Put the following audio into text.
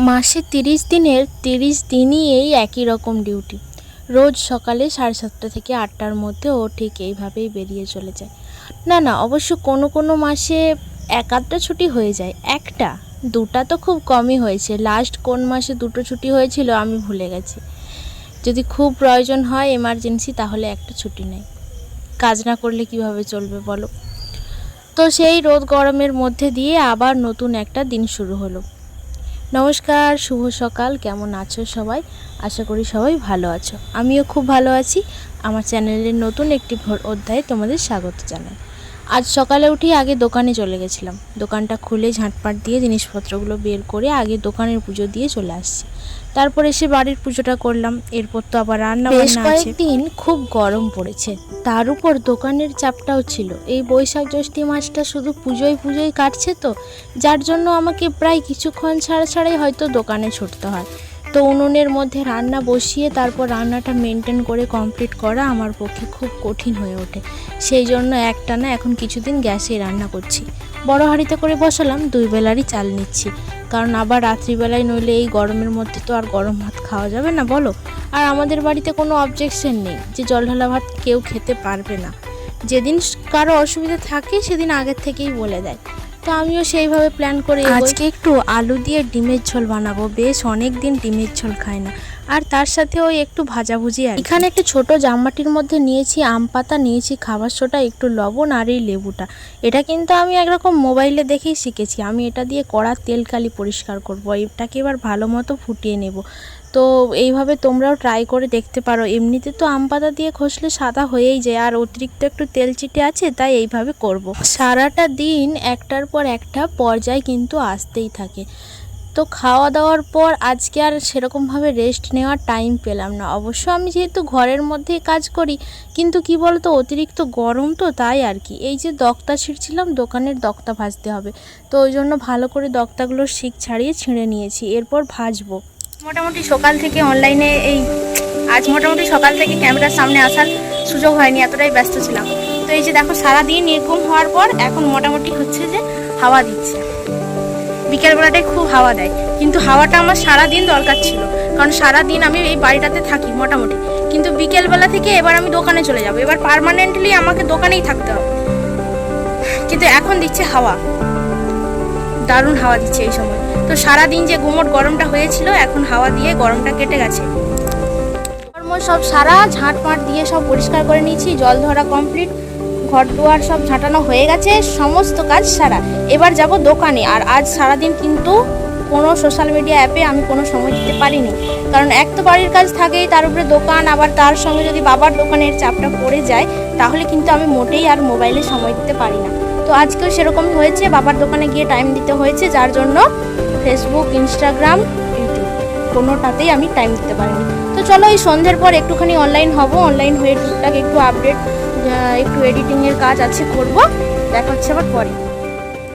মাসে ৩০ দিনের ৩০ দিনই এই একই রকম ডিউটি। রোজ সকালে 7:30 থেকে 8টার মধ্যে ও ঠিক এইভাবেই বেরিয়ে চলে যায়। না অবশ্য কোনো মাসে এক আধটা ছুটি হয়ে যায়, একটা দুটা তো খুব কমই হয়েছে। লাস্ট কোন মাসে 2টো ছুটি হয়েছিল আমি ভুলে গেছি। যদি খুব প্রয়োজন হয় এমার্জেন্সি তাহলে একটা ছুটি নেই। কাজ না করলে কিভাবে চলবে বলো। তো সেই রোদ গরমের মধ্যে দিয়ে আবার নতুন একটা দিন শুরু হলো। নমস্কার, শুভ সকাল। কেমন আছো সবাই? আশা করি সবাই ভালো আছো। আমিও খুব ভালো আছি। আমার চ্যানেলের নতুন একটি অধ্যায়ে তোমাদের স্বাগত জানাই। আজ সকালে উঠেই আগে দোকানে চলে গেছিলাম। দোকানটা খুলে ঝাঁটপাট দিয়ে জিনিসপত্রগুলো বের করে আগে দোকানের পুজো দিয়ে চলে আসছি। তারপর এসে বাড়ির পুজোটা করলাম। এরপর তো আবার রান্না বান্না আছে। বেশ কয়েকদিন খুব গরম পড়েছে, তার উপর দোকানের চাপটাও ছিল। এই বৈশাখ জ্যৈষ্ঠ মাসটা শুধু পুজোয় কাটছে তো, যার জন্য আমাকে প্রায় কিছুক্ষণ ছাড়াই হয়তো দোকানে ছুটতে হয়। তো উনুনের মধ্যে রান্না বসিয়ে তারপর রান্নাটা মেনটেন করে কমপ্লিট করা আমার পক্ষে খুব কঠিন হয়ে ওঠে। সেই জন্য একটানা এখন কিছুদিন গ্যাসেই রান্না করছি। বড় হাঁড়িতে করে বসালাম, 2 বেলারই চাল নিচ্ছি। কারণ আবার রাত্রিবেলায় নইলে এই গরমের মধ্যে তো আর গরম ভাত খাওয়া যাবে না বলো। আর আমাদের বাড়িতে কোনো অবজেকশন নেই যে জল ঢালা ভাত কেউ খেতে পারবে না। যেদিন কারো অসুবিধা থাকে সেদিন আগের থেকেই বলে দেয়। তো আমিও সেইভাবে প্ল্যান করে আজকে একটু আলু দিয়ে ডিমের ঝোল বানাবো। বেশ অনেক দিন ডিমের ঝোল খাই না। আর তার সাথে ওই একটু ভাজাভুজি। আর এখানে একটা ছোট জামবাটির মধ্যে নিয়েছি আম পাতা, নিয়েছি খাবার সোডা, একটু লবণ আর এই লেবুটা। এটা কিন্তু আমি একরকম মোবাইলে দেখেই শিখেছি। আমি এটা দিয়ে কড়া তেল কালি পরিষ্কার করব। এটাকে এবার ভালো মতো ফুটিয়ে নেব। তো এইভাবে তোমরাও ট্রাই করে দেখতে পারো। এমনিতে তো আম পাতা দিয়ে ঘষলে সাদা হয়েই যায়, আর অতিরিক্ত একটু তেল চিটে আছে, তাই এইভাবে করব। সারাটা দিন একটার পর একটা পর্যায় কিন্তু আসতেই থাকে। তো খাওয়া দাওয়ার পর আজকে আর সেরকমভাবে রেস্ট নেওয়ার টাইম পেলাম না। অবশ্য আমি যেহেতু ঘরের মধ্যেই কাজ করি, কিন্তু কি বলতো অতিরিক্ত গরম তো, তাই আর কি। এই যে দক্তা ছিঁড়ছিলাম, দোকানের দক্তা ভাজতে হবে, তো ওই জন্য ভালো করে দক্তাগুলোর শিক ছাড়িয়ে ছিঁড়ে নিয়েছি, এরপর ভাজবো। মোটামুটি সকাল থেকে অনলাইনে আজ মোটামুটি সকাল থেকে ক্যামেরার সামনে আসার সুযোগ হয়নি, এতটাই ব্যস্ত ছিলাম। তো এই যে দেখো সারাদিন এরকম হওয়ার পর এখন মোটামুটি হচ্ছে যে হাওয়া দিচ্ছে। বিকেলবেলাটায় খুব হাওয়া দেয়, কিন্তু হাওয়াটা আমার সারাদিন দরকার ছিল, কারণ সারাদিন আমি এই বাড়িটাতে থাকি মোটামুটি। কিন্তু বিকেলবেলা থেকে এবার আমি দোকানে চলে যাব, এবার পার্মানেন্টলি আমাকে দোকানেই থাকতে হবে। কিন্তু এখন দিচ্ছে হাওয়া, দারুণ হাওয়া দিচ্ছে এই সময়। তো সারাদিন যে গুমোট গরমটা হয়েছিল এখন হাওয়া দিয়ে গরমটা কেটে গেছে। সব সারা ঝাঁটপাট দিয়ে সব পরিষ্কার করে নিয়েছি, জল ধরা কমপ্লিট, ঘর দুয়ার সব ঝাঁটানো হয়ে গেছে, সমস্ত কাজ সারা। এবার যাব দোকানে। আর আজ সারাদিন কিন্তু কোনো সোশ্যাল মিডিয়া অ্যাপে আমি কোনো সময় দিতে পারিনি, কারণ এক তো বাড়ির কাজ থাকেই, তার উপরে দোকান, আবার তার সঙ্গে যদি বাবার দোকানের চাপটা পড়ে যায় তাহলে কিন্তু আমি মোটেই আর মোবাইলে সময় দিতে পারি না। তো আজকেও সেরকমই হয়েছে, বাবার দোকানে গিয়ে টাইম দিতে হয়েছে, যার জন্য ফেসবুক, ইনস্টাগ্রাম, ইউটিউব কোনোটাতেই আমি টাইম দিতে পারিনি। তো চলো এই সন্ধ্যের পর একটুখানি অনলাইন হব, অনলাইন হয়ে টুকটাক একটু আপডেট, একটু এডিটিংয়ের কাজ আছে করব। দেখা হচ্ছে আবার পরে।